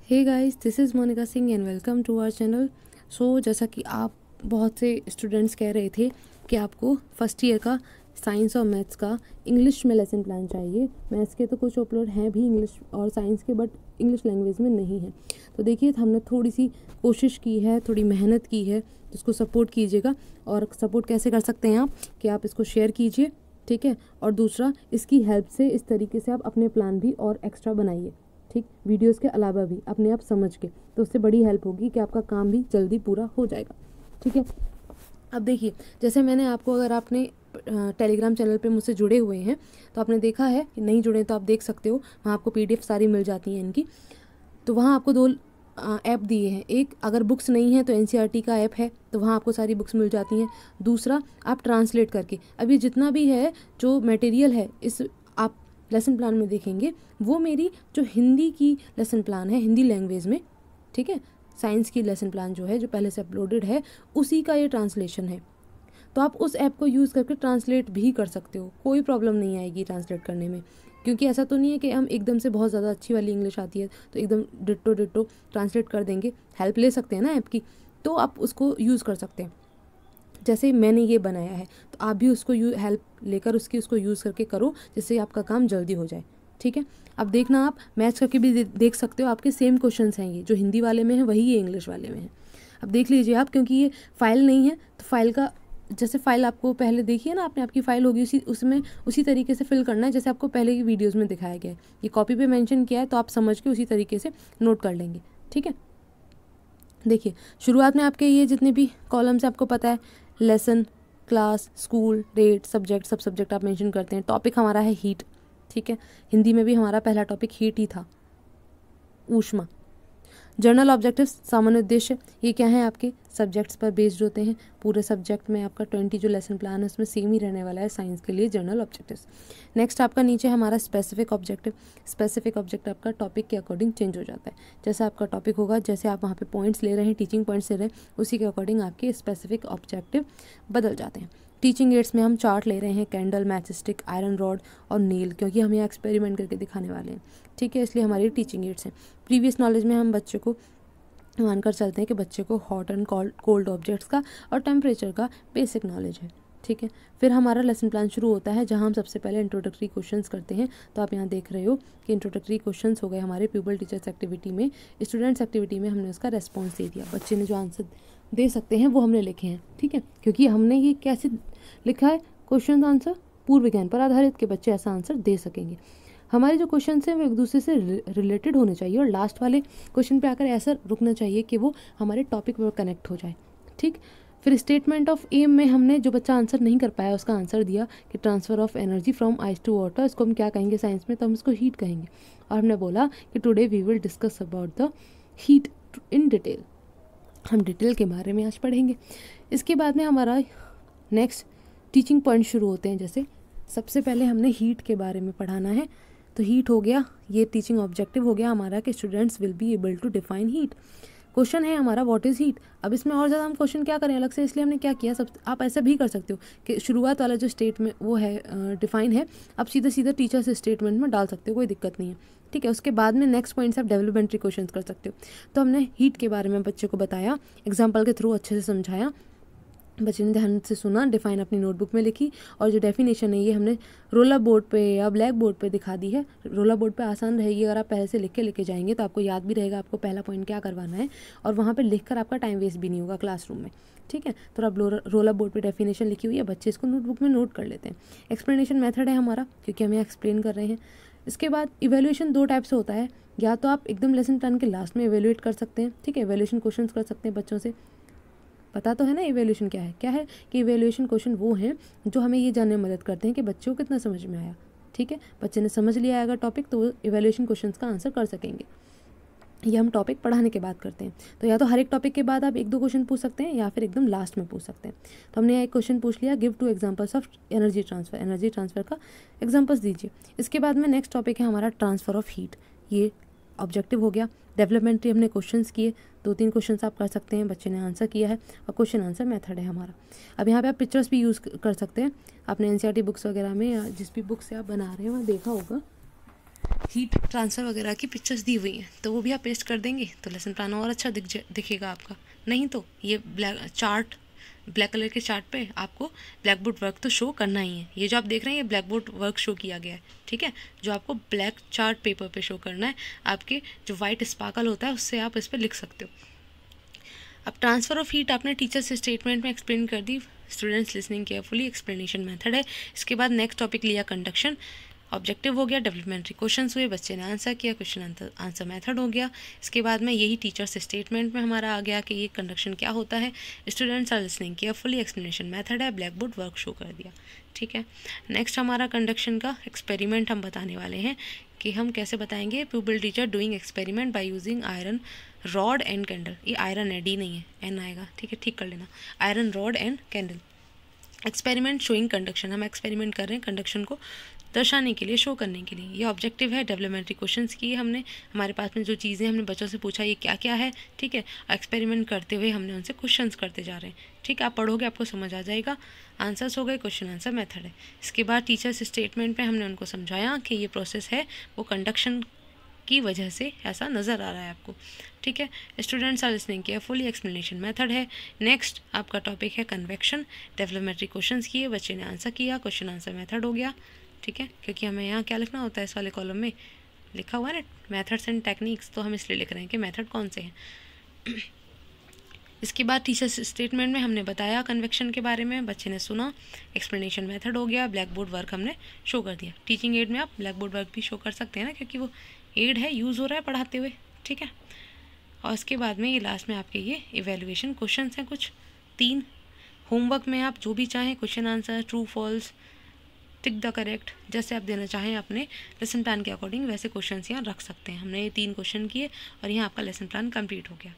Hey guys, this is Monika Singh and welcome to our channel. So जैसा कि आप बहुत से स्टूडेंट्स कह रहे थे कि आपको फर्स्ट ईयर का साइंस और मैथ्स का इंग्लिश में लेसन प्लान चाहिए। मैथ्स के तो कुछ अपलोड हैं भी इंग्लिश और साइंस के, बट इंग्लिश लैंग्वेज में नहीं है। तो देखिए, हमने थोड़ी सी कोशिश की है, थोड़ी मेहनत की है, इसको सपोर्ट कीजिएगा। और सपोर्ट कैसे कर सकते हैं आप कि आप इसको शेयर कीजिए, ठीक है। और दूसरा, इसकी हेल्प से इस तरीके से आप अपने प्लान भी और एक्स्ट्रा बनाइए, ठीक, वीडियोस के अलावा भी अपने आप समझ के, तो उससे बड़ी हेल्प होगी कि आपका काम भी जल्दी पूरा हो जाएगा, ठीक है। अब देखिए, जैसे मैंने आपको, अगर आपने टेलीग्राम चैनल पे मुझसे जुड़े हुए हैं तो आपने देखा है, कि नहीं जुड़े तो आप देख सकते हो, वहाँ आपको PDF सारी मिल जाती हैं इनकी। तो वहाँ आपको दो ऐप दिए हैं। एक, अगर बुक्स नहीं है तो NCERT का ऐप है, तो वहाँ आपको सारी बुक्स मिल जाती हैं। दूसरा, आप ट्रांसलेट करके, अभी जितना भी है जो मटेरियल है इस आप लेसन प्लान में देखेंगे, वो मेरी जो हिंदी की लेसन प्लान है हिंदी लैंग्वेज में, ठीक है। साइंस की लेसन प्लान जो है, जो पहले से अपलोडेड है, उसी का ये ट्रांसलेशन है। तो आप उस ऐप को यूज़ करके ट्रांसलेट भी कर सकते हो, कोई प्रॉब्लम नहीं आएगी ट्रांसलेट करने में। क्योंकि ऐसा तो नहीं है कि हम एकदम से बहुत ज़्यादा अच्छी वाली इंग्लिश आती है तो एकदम डिट्टो डिट्टो ट्रांसलेट कर देंगे। हेल्प ले सकते हैं ना ऐप की, तो आप उसको यूज़ कर सकते हैं। जैसे मैंने ये बनाया है, तो आप भी उसको हेल्प लेकर उसको यूज़ करके करो, जिससे आपका काम जल्दी हो जाए, ठीक है। अब देखना, आप मैच करके भी देख सकते हो, आपके सेम क्वेश्चंस हैं, ये जो हिंदी वाले में है वही ये इंग्लिश वाले में है। अब देख लीजिए आप, क्योंकि ये फाइल नहीं है तो फाइल का, जैसे फाइल आपको पहले देखिए ना आपने, आपकी फ़ाइल होगी उसमें उसी तरीके से फिल करना है जैसे आपको पहले की वीडियोज़ में दिखाया गया है। ये कॉपी पे मेंशन किया है, तो आप समझ के उसी तरीके से नोट कर लेंगे, ठीक है। देखिए, शुरुआत में आपके ये जितने भी कॉलम्स हैं आपको पता है, lesson, class, school, date, subject, सब सब्जेक्ट आप मेंशन करते हैं। टॉपिक हमारा है हीट, ठीक है। हिंदी में भी हमारा पहला टॉपिक हीट ही था, ऊष्मा। जर्नल ऑब्जेक्टिव्स, सामान्य उद्देश्य, ये क्या है, आपके सब्जेक्ट्स पर बेस्ड होते हैं। पूरे सब्जेक्ट में आपका 20 जो लेसन प्लान है उसमें सेम ही रहने वाला है साइंस के लिए जर्नल ऑब्जेक्टिव्स। नेक्स्ट आपका नीचे हमारा स्पेसिफिक ऑब्जेक्टिव। स्पेसिफिक ऑब्जेक्ट आपका टॉपिक के अकॉर्डिंग चेंज हो जाता है। जैसा आपका टॉपिक होगा, जैसे आप वहाँ पे पॉइंट्स ले रहे हैं, टीचिंग पॉइंट्स ले रहे हैं, उसी के अकॉर्डिंग आपके स्पेसिफिक ऑब्जेक्टिव बदल जाते हैं। टीचिंग एड्स में हम चार्ट ले रहे हैं, candle, match stick, iron rod और नेल, क्योंकि हम यहाँ एक्सपेरिमेंट करके दिखाने वाले हैं, ठीक है, इसलिए हमारी टीचिंग एड्स हैं। प्रीवियस नॉलेज में हम बच्चों को मानकर चलते हैं कि बच्चे को हॉट एंड कोल्ड ऑब्जेक्ट्स का और टेम्परेचर का बेसिक नॉलेज है, ठीक है। फिर हमारा लेसन प्लान शुरू होता है, जहां हम सबसे पहले इंट्रोडक्टरी क्वेश्चंस करते हैं। तो आप यहाँ देख रहे हो कि इंट्रोडक्टरी क्वेश्चंस हो गए हमारे प्यूपल टीचर्स एक्टिविटी में। स्टूडेंट्स एक्टिविटी में हमने उसका रेस्पॉन्स दे दिया, बच्चे ने जो आंसर दे सकते हैं वो हमने लिखे हैं, ठीक है। क्योंकि हमने ये कैसे लिखा है, क्वेश्चन आंसर पूर्व ज्ञान पर आधारित, के बच्चे ऐसा आंसर दे सकेंगे। हमारे जो क्वेश्चन हैं वो एक दूसरे से रिलेटेड होने चाहिए, और लास्ट वाले क्वेश्चन पे आकर ऐसा रुकना चाहिए कि वो हमारे टॉपिक पर कनेक्ट हो जाए, ठीक। फिर स्टेटमेंट ऑफ एम में हमने जो बच्चा आंसर नहीं कर पाया उसका आंसर दिया कि transfer of energy from ice to water, इसको हम क्या कहेंगे साइंस में, तो हम इसको हीट कहेंगे। और हमने बोला कि today we will discuss about the heat in detail, हम डिटेल के बारे में आज पढ़ेंगे। इसके बाद में हमारा नेक्स्ट टीचिंग पॉइंट शुरू होते हैं। जैसे सबसे पहले हमने हीट के बारे में पढ़ाना है, तो हीट हो गया, ये टीचिंग ऑब्जेक्टिव हो गया हमारा कि students will be able to define heat. Question है हमारा व्हाट इज़ हीट। अब इसमें और ज़्यादा हम क्वेश्चन क्या करें अलग से, इसलिए हमने क्या किया, सब आप ऐसा भी कर सकते हो कि शुरुआत वाला जो स्टेटमेंट वो है डिफाइन है, आप सीधा सीधा टीचर से स्टेटमेंट में डाल सकते हो, कोई दिक्कत नहीं है, ठीक है। उसके बाद में नेक्स्ट पॉइंट से आप डेवलपमेंट्री क्वेश्चन कर सकते हो। तो हमने हीट के बारे में बच्चे को बताया, एग्जाम्पल के थ्रू अच्छे से समझाया, बच्चे ने ध्यान से सुना, डिफाइन अपनी नोटबुक में लिखी, और जो डेफिनेशन है ये हमने रोलर बोर्ड पे या ब्लैक बोर्ड पे दिखा दी है। रोलर बोर्ड पे आसान रहेगी, अगर आप पहले से लिख के लेके जाएंगे तो आपको याद भी रहेगा आपको पहला पॉइंट क्या करवाना है, और वहाँ पे लिखकर आपका टाइम वेस्ट भी नहीं होगा क्लासरूम में, ठीक है। तो अब रोलर बोर्ड पे डेफिनेशन लिखी हुई है, बच्चे इसको नोटबुक में नोट कर लेते हैं। एक्सप्लेनेशन मेथड है हमारा, क्योंकि हमें एक्सप्लेन कर रहे हैं। इसके बाद इवेल्यूएशन दो टाइप से होता है, या तो आप एकदम लेसन प्लान के लास्ट में इवेल्यूएट कर सकते हैं, ठीक है, इवेल्यूएशन क्वेश्चन कर सकते हैं बच्चों से। पता तो है ना इवेल्यूएशन क्या है कि इवेल्यूएशन क्वेश्चन वो हैं जो हमें ये जानने में मदद करते हैं कि बच्चों को कितना समझ में आया, ठीक है। बच्चे ने समझ लिया अगर टॉपिक, तो वो इवेल्यूएशन क्वेश्चंस का आंसर कर सकेंगे। ये हम टॉपिक पढ़ाने के बाद करते हैं। तो या तो हर एक टॉपिक के बाद आप एक दो क्वेश्चन पूछ सकते हैं, या फिर एकदम लास्ट में पूछ सकते हैं। तो हमने एक क्वेश्चन पूछ लिया, give 2 examples of energy transfer, energy transfer का एग्जांपल्स दीजिए। इसके बाद में नेक्स्ट टॉपिक है हमारा ट्रांसफ़र ऑफ हीट, ये ऑब्जेक्टिव हो गया। डेवलपमेंट्री हमने क्वेश्चंस किए, 2-3 क्वेश्चंस आप कर सकते हैं, बच्चे ने आंसर किया है, और क्वेश्चन आंसर मेथड है हमारा। अब यहाँ पे आप पिक्चर्स भी यूज़ कर सकते हैं, आपने NCERT बुक्स वगैरह में या जिस भी बुक से आप बना रहे हैं वहाँ देखा होगा हीट ट्रांसफ़र वगैरह की पिक्चर्स दी हुई हैं, तो वो भी आप पेस्ट कर देंगे तो लेसन प्लान और अच्छा दिखेगा आपका। नहीं तो ये ब्लैक कलर के चार्ट पे आपको ब्लैक बोर्ड वर्क तो शो करना ही है। ये जो आप देख रहे हैं ये ब्लैक बोर्ड वर्क शो किया गया है, ठीक है, जो आपको ब्लैक चार्ट पेपर पे शो करना है। आपके जो वाइट स्पार्कल होता है उससे आप इस पर लिख सकते हो। अब ट्रांसफ़र ऑफ हीट आपने टीचर्स स्टेटमेंट में एक्सप्लेन कर दी, students listening carefully, explanation method है। इसके बाद नेक्स्ट टॉपिक लिया कंडक्शन, ऑब्जेक्टिव हो गया, डेवलपमेंट्री क्वेश्चंस हुए, बच्चे ने आंसर किया, क्वेश्चन आंसर मेथड हो गया। इसके बाद में यही टीचर्स स्टेटमेंट में हमारा आ गया कि ये कंडक्शन क्या होता है, students are listening carefully, explanation method है, ब्लैक बोर्ड वर्क शो कर दिया, ठीक है। नेक्स्ट हमारा कंडक्शन का एक्सपेरिमेंट हम बताने वाले हैं कि हम कैसे बताएंगे। प्यूपिल teacher doing experiment by using iron rod and candle. ये आयरन है, डी नहीं है, एन आएगा, ठीक है, ठीक कर लेना। Iron rod and candle, experiment showing conduction, हम एक्सपेरिमेंट कर रहे हैं कंडक्शन को दर्शाने के लिए, शो करने के लिए। ये ऑब्जेक्टिव है, डेवलपमेंट्री क्वेश्चंस किए हमने, हमारे पास में जो चीज़ें हमने बच्चों से पूछा ये क्या क्या है, ठीक है, एक्सपेरिमेंट करते हुए हमने उनसे क्वेश्चंस करते जा रहे हैं, ठीक है। आप पढ़ोगे आपको समझ आ जाएगा। आंसर्स हो गए, क्वेश्चन आंसर मेथड है। इसके बाद टीचर्स स्टेटमेंट में हमने उनको समझाया कि ये प्रोसेस है वो कंडक्शन की वजह से ऐसा नज़र आ रहा है आपको, ठीक है। Students are listening carefully, explanation method है। नेक्स्ट आपका टॉपिक है कन्वेक्शन, डेवलपमेंट्री क्वेश्चंस किए, बच्चे ने आंसर किया, क्वेश्चन आंसर मेथड हो गया, ठीक है, क्योंकि हमें यहाँ क्या लिखना होता है, इस वाले कॉलम में लिखा हुआ है ना मेथड्स एंड टेक्निक्स, तो हम इसलिए लिख रहे हैं कि मेथड कौन से हैं। इसके बाद टीचर्स स्टेटमेंट में हमने बताया कन्वेक्शन के बारे में, बच्चे ने सुना, एक्सप्लेनेशन मेथड हो गया, ब्लैक बोर्ड वर्क हमने शो कर दिया। टीचिंग एड में आप ब्लैक बोर्ड वर्क भी शो कर सकते हैं ना, क्योंकि वो एड है, यूज़ हो रहा है पढ़ाते हुए, ठीक है। और इसके बाद में ये लास्ट में आपके ये इवेल्युएशन क्वेश्चंस हैं कुछ 3। होमवर्क में आप जो भी चाहें question answer, true false, tick the correct, जैसे आप देना चाहें अपने लेसन प्लान के अकॉर्डिंग वैसे क्वेश्चंस यहाँ रख सकते हैं। हमने ये 3 क्वेश्चन किए और यहाँ आपका लेसन प्लान कंप्लीट हो गया।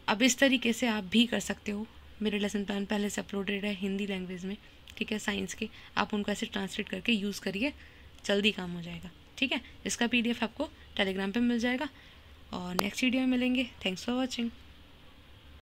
अब इस तरीके से आप भी कर सकते हो। मेरे लेसन प्लान पहले से अपलोडेड है हिंदी लैंग्वेज में, ठीक है, साइंस के। आप उनको ऐसे ट्रांसलेट करके यूज़ करिए, जल्दी काम हो जाएगा, ठीक है। इसका PDF आपको टेलीग्राम पे मिल जाएगा और नेक्स्ट वीडियो में मिलेंगे। Thanks for watching.